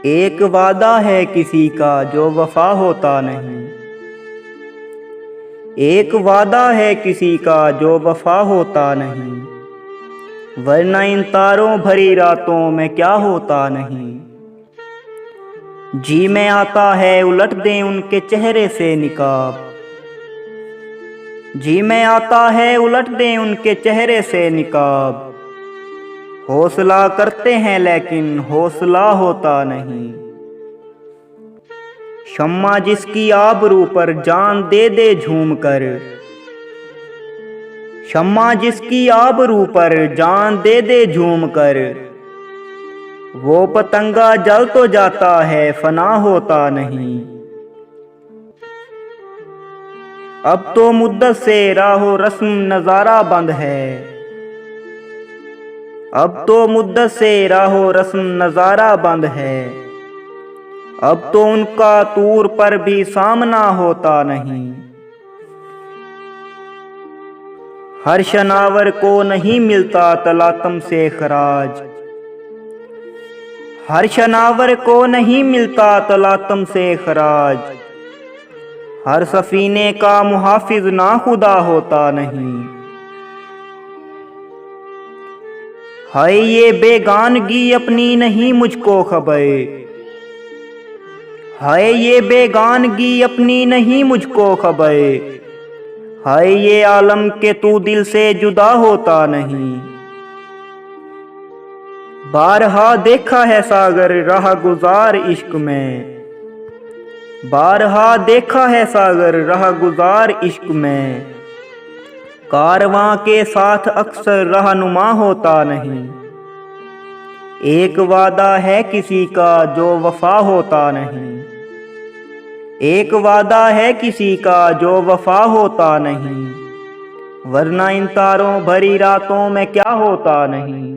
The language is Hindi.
एक वादा है किसी का जो वफा होता नहीं। एक वादा है किसी का जो वफा होता नहीं, वरना इन तारों भरी रातों में क्या होता नहीं। जी में आता है उलट दें उनके चेहरे से निकाब, जी में आता है उलट दें उनके चेहरे से निकाब। हौसला करते हैं लेकिन हौसला होता नहीं। शम्मा जिसकी आबरू पर जान दे दे झूम कर, शम्मा जिसकी आबरू पर जान दे दे झूम कर, वो पतंगा जल तो जाता है फना होता नहीं। अब तो मुद्दत से राहो रस्म नजारा बंद है, अब तो मुद्दत से राहो रस्म नजारा बंद है। अब तो उनका तूर पर भी सामना होता नहीं। हर शनावर को नहीं मिलता तलातम से खराज, हर शनावर को नहीं मिलता तलातम से खराज। हर सफीने का मुहाफिज ना खुदा होता नहीं। हाय ये बेगानगी अपनी नहीं मुझको खबर, हाय ये बेगानगी अपनी नहीं मुझको खबर। हाय ये आलम के तू दिल से जुदा होता नहीं। बारहा देखा है सागर राह गुजार इश्क में, बारहा देखा है सागर राह गुजार इश्क में। कारवां के साथ अक्सर रहनुमा होता नहीं। एक वादा है किसी का जो वफा होता नहीं। एक वादा है किसी का जो वफा होता नहीं, वरना इन तारों भरी रातों में क्या होता नहीं।